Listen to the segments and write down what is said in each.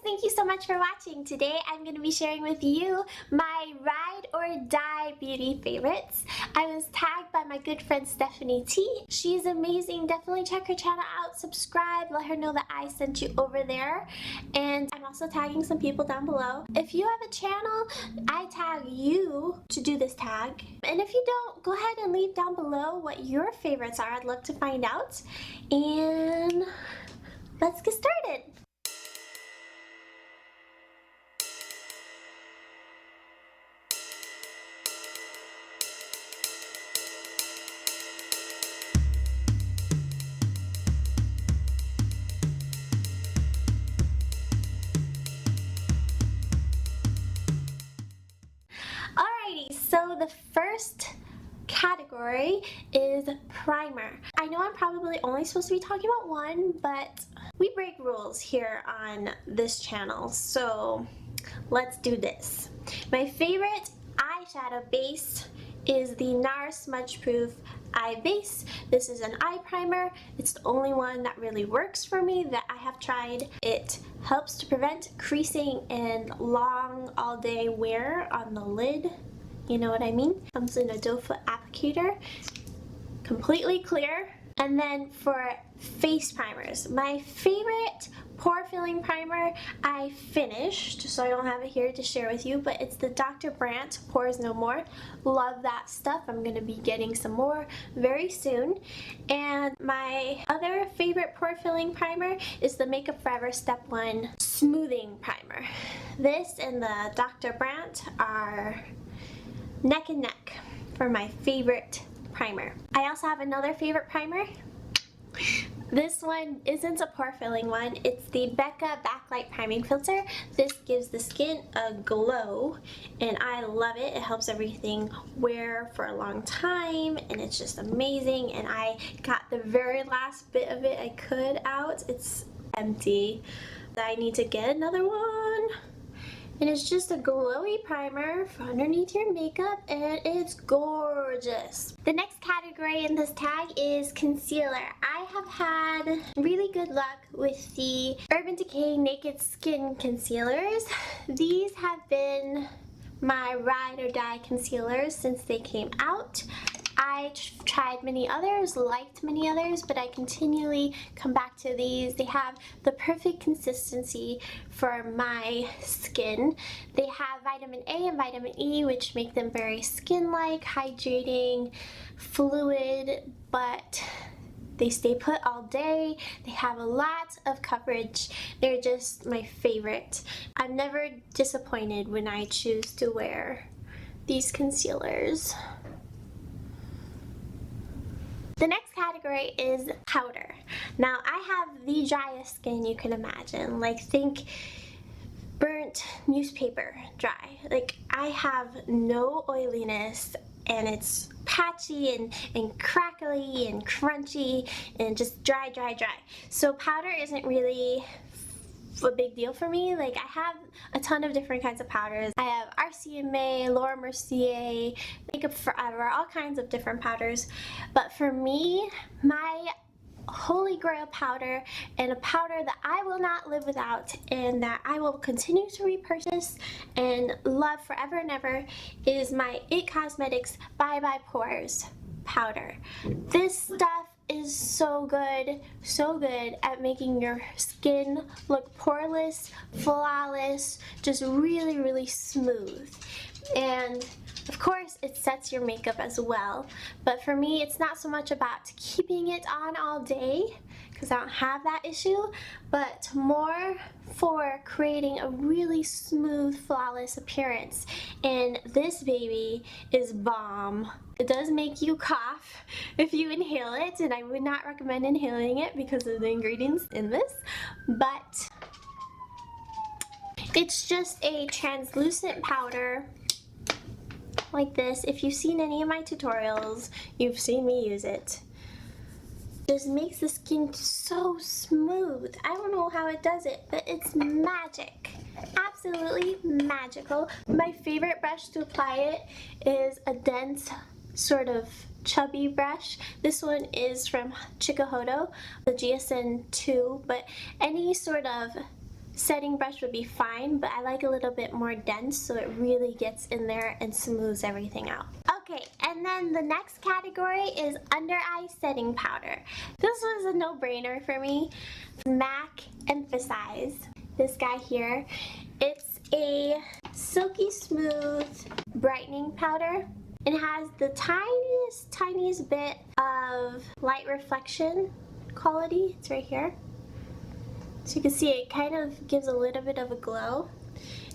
thank you so much for watching. Today I'm going to be sharing with you my ride or die beauty favorites. I was tagged by my good friend Stephanie T. She's amazing. Definitely check her channel out, subscribe, let her know that I sent you over there. And I'm also tagging some people down below. If you have a channel, I tag you to do this tag. And if you don't, go ahead and leave down below what your favorites are. I'd love to find out. And let's get started. Alrighty, so the first category is primer. I know I'm probably only supposed to be talking about one, but we break rules here on this channel, so let's do this. My favorite eyeshadow base is the NARS Smudge Proof Eye Base. This is an eye primer. It's the only one that really works for me that I have tried. It helps to prevent creasing and long all day wear on the lid. You know what I mean? Comes in a doe foot applicator, completely clear. And then for face primers, my favorite pore filling primer I finished, so I don't have it here to share with you, but it's the Dr. Brandt Pores No More. Love that stuff. I'm going to be getting some more very soon. And my other favorite pore filling primer is the Makeup Forever Step 1 Smoothing Primer. This and the Dr. Brandt are neck and neck for my favorite primer. I also have another favorite primer. This one isn't a pore filling one. It's the Becca Backlight Priming Filter. This gives the skin a glow and I love it. It helps everything wear for a long time and it's just amazing. And I got the very last bit of it I could out. It's empty. I need to get another one. And it's just a glowy primer for underneath your makeup and it's gorgeous. The next category in this tag is concealer. I have had really good luck with the Urban Decay Naked Skin concealers. These have been my ride or die concealers since they came out. I tried many others, liked many others, but I continually come back to these. They have the perfect consistency for my skin. They have vitamin A and vitamin E, which make them very skin-like, hydrating, fluid, but they stay put all day. They have a lot of coverage. They're just my favorite. I'm never disappointed when I choose to wear these concealers. The next category is powder. Now I have the driest skin you can imagine. Like think burnt newspaper dry. Like I have no oiliness and it's patchy and crackly and crunchy and just dry. So powder isn't really a big deal for me. Like I have a ton of different kinds of powders. I have RCMA, Laura Mercier, Makeup Forever, all kinds of different powders. But for me, my holy grail powder and a powder that I will not live without and that I will continue to repurchase and love forever and ever is my IT Cosmetics Bye Bye Pores powder. This stuff is so good at making your skin look poreless, flawless, just really smooth. And of course it sets your makeup as well, but for me it's not so much about keeping it on all day because I don't have that issue, but more for creating a really smooth, flawless appearance. And this baby is bomb. It does make you cough if you inhale it, and I would not recommend inhaling it because of the ingredients in this, but it's just a translucent powder like this. If you've seen any of my tutorials, you've seen me use it. Just makes the skin so smooth. I don't know how it does it, but it's magic. Absolutely magical. My favorite brush to apply it is a dense sort of chubby brush. This one is from Chikuhodo, the GSN 2, but any sort of setting brush would be fine, but I like a little bit more dense so it really gets in there and smooths everything out. Okay, and then the next category is under eye setting powder. This was a no-brainer for me. MAC Emphasize. This guy here. It's a silky smooth brightening powder. It has the tiniest bit of light reflection quality. It's right here. So you can see it kind of gives a little bit of a glow.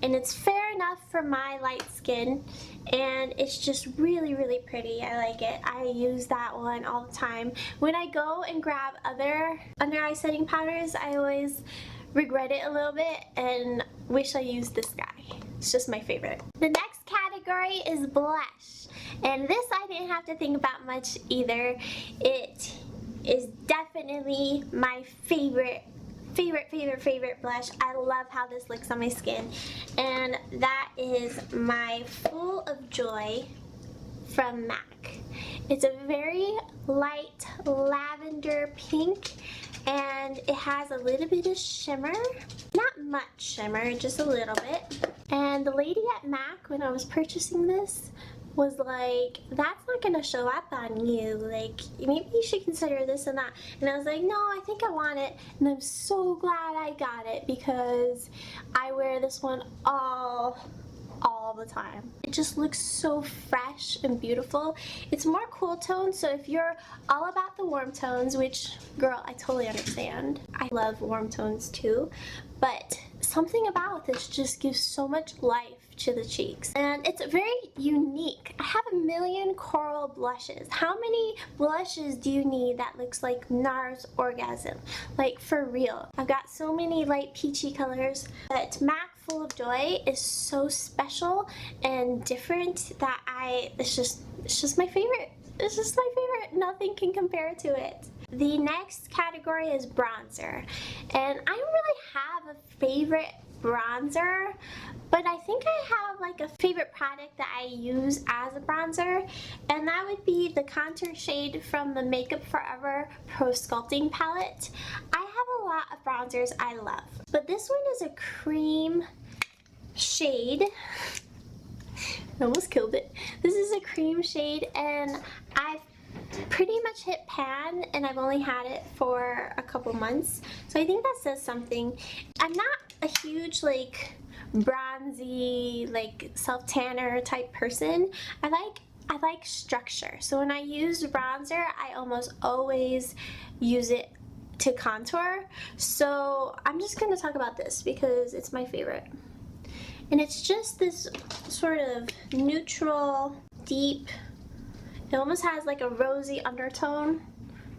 And it's fair enough for my light skin, and it's just really, really pretty. I like it. I use that one all the time. When I go and grab other under eye setting powders, I always regret it a little bit and wish I used this guy. It's just my favorite. The next category is blush, and this I didn't have to think about much either. It is definitely my favorite blush. I love how this looks on my skin, and that is my Full of Joy from MAC. It's a very light lavender pink, and it has a little bit of shimmer. Not much shimmer, just a little bit. And the lady at MAC, when I was purchasing this, was like, that's not gonna show up on you, like maybe you should consider this and that. And I was like, no, I think I want it. And I'm so glad I got it because I wear this one all the time. It just looks so fresh and beautiful. It's more cool tones, so if you're all about the warm tones, which girl, I totally understand. I love warm tones too, but something about this just gives so much life to the cheeks, and it's very unique. I have a million coral blushes. How many blushes do you need that looks like NARS Orgasm? Like, for real. I've got so many light peachy colors, but MAC Full of Joy is so special and different that it's just my favorite. It's just my favorite. Nothing can compare to it. The next category is bronzer, and I don't really have a favorite bronzer, but I think I have like a favorite product that I use as a bronzer, and that would be the contour shade from the Makeup Forever Pro Sculpting Palette. I have a lot of bronzers I love, but this one is a cream shade. I almost killed it. This is a cream shade, and I've pretty much hit pan, and I've only had it for a couple months, so I think that says something. I'm not a huge like bronzy, like self-tanner type person. I like structure, so when I use bronzer, I almost always use it to contour. So I'm just going to talk about this because it's my favorite, and it's just this sort of neutral, deep, it almost has like a rosy undertone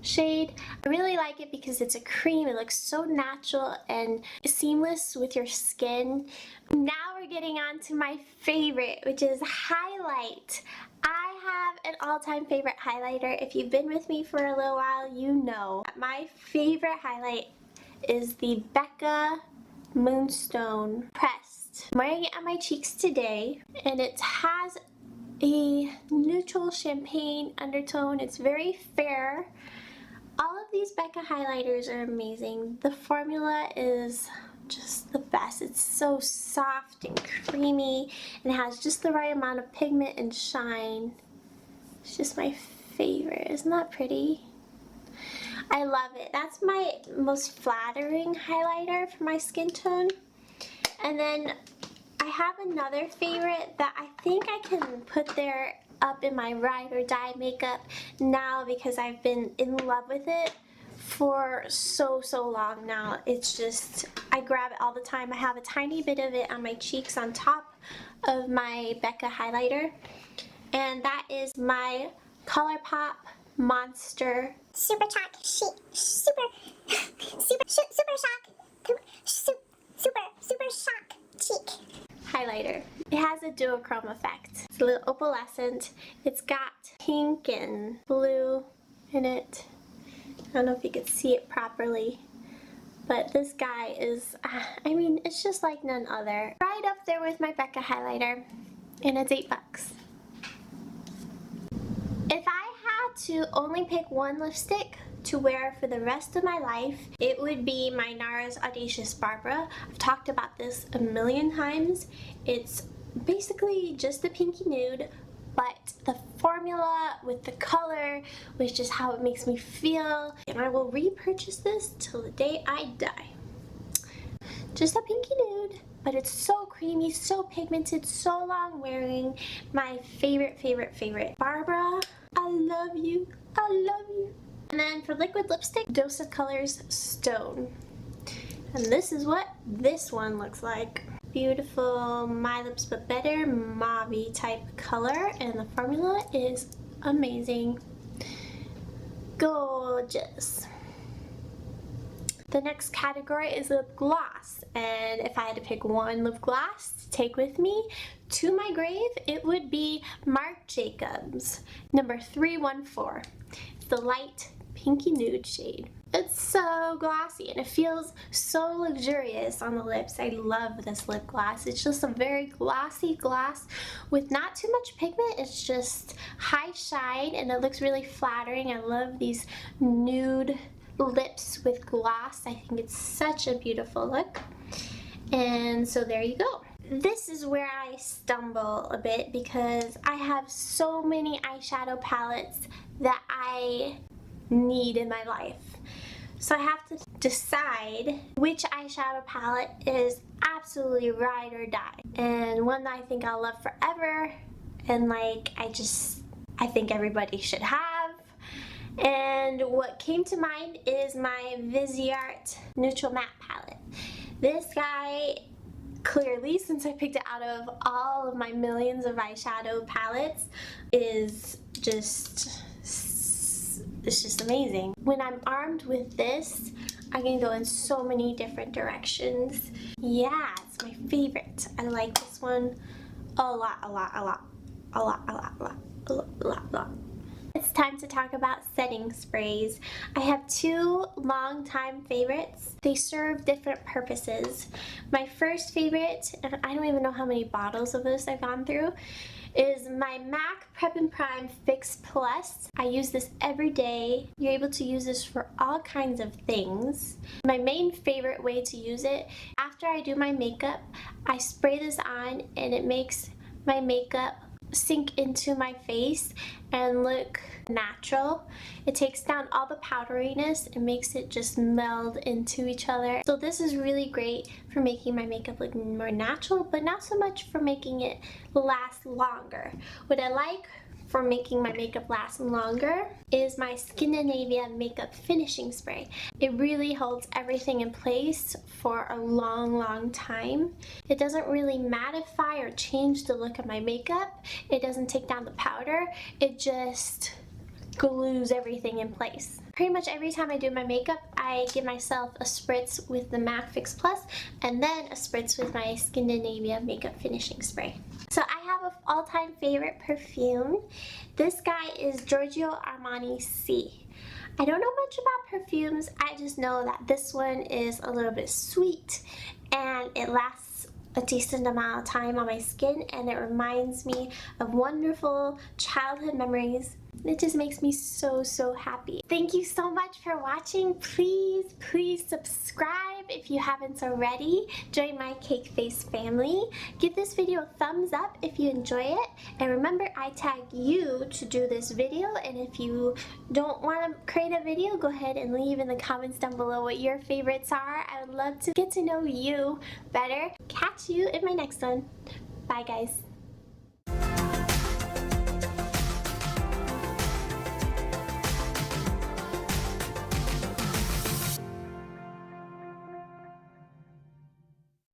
shade. I really like it because it's a cream. It looks so natural and seamless with your skin. Now we're getting on to my favorite, which is highlight. I have an all-time favorite highlighter. If you've been with me for a little while, you know. My favorite highlight is the Becca Moonstone Pressed. I'm wearing it on my cheeks today, and it has a neutral champagne undertone. It's very fair. All of these Becca highlighters are amazing. The formula is just the best. It's so soft and creamy, and it has just the right amount of pigment and shine. It's just my favorite. Isn't that pretty? I love it. That's my most flattering highlighter for my skin tone. And then I have another favorite that I think I can put there up in my ride or die makeup now because I've been in love with it for so long now. It's just, I grab it all the time. I have a tiny bit of it on my cheeks on top of my Becca highlighter, and that is my ColourPop Monster Super Shock Cheek highlighter. It has a duochrome effect. It's a little opalescent. It's got pink and blue in it. I don't know if you can see it properly, but this guy is, I mean, it's just like none other. Right up there with my Becca highlighter, and it's $8. If I had to only pick one lipstick to wear for the rest of my life, it would be my NARS Audacious Barbara. I've talked about this a million times. It's basically just the pinky nude, but the formula with the color was just how it makes me feel, and I will repurchase this till the day I die. Just a pinky nude, but it's so creamy, so pigmented, so long wearing. My favorite, favorite, favorite. Barbara, I love you, I love you. And then for liquid lipstick, Dose of Colors Stone. And this is what this one looks like. Beautiful My Lips But Better mauve type color, and the formula is amazing. Gorgeous. The next category is lip gloss, and if I had to pick one lip gloss to take with me to my grave, it would be Marc Jacobs number 314. It's the light pinky nude shade. It's so glossy and it feels so luxurious on the lips. I love this lip gloss. It's just a very glossy gloss with not too much pigment. It's just high shine and it looks really flattering. I love these nude lips with gloss. I think it's such a beautiful look. And so there you go. This is where I stumble a bit because I have so many eyeshadow palettes that I need in my life. So I have to decide which eyeshadow palette is absolutely ride or die. And one that I think I'll love forever and like I think everybody should have. And what came to mind is my Viseart Neutral Matte palette. This guy, clearly, since I picked it out of all of my millions of eyeshadow palettes, is just, it's just amazing. When I'm armed with this, I can go in so many different directions. Yeah, it's my favorite. I like this one a lot, a lot, a lot, a lot, a lot, a lot, a lot, a lot, a lot. It's time to talk about setting sprays. I have two long-time favorites. They serve different purposes. My first favorite, and I don't even know how many bottles of this I've gone through, is my MAC Prep and Prime Fix Plus. I use this every day. You're able to use this for all kinds of things. My main favorite way to use it, after I do my makeup, I spray this on and it makes my makeup sink into my face and look natural. It takes down all the powderiness and makes it just meld into each other. So this is really great for making my makeup look more natural, but not so much for making it last longer. What I like for making my makeup last longer is my Scandinavia Makeup Finishing Spray. It really holds everything in place for a long, long time. It doesn't really mattify or change the look of my makeup. It doesn't take down the powder. It just glues everything in place. Pretty much every time I do my makeup, I give myself a spritz with the MAC Fix Plus and then a spritz with my Scandinavia Makeup Finishing Spray. So I have an all-time favorite perfume. This guy is Giorgio Armani C. I don't know much about perfumes, I just know that this one is a little bit sweet and it lasts a decent amount of time on my skin and it reminds me of wonderful childhood memories. It just makes me so, so happy. Thank you so much for watching. Please, please subscribe if you haven't already. Join my Cake Face family. Give this video a thumbs up if you enjoy it. And remember, I tag you to do this video. And if you don't want to create a video, go ahead and leave in the comments down below what your favorites are. I would love to get to know you better. Catch you in my next one. Bye, guys.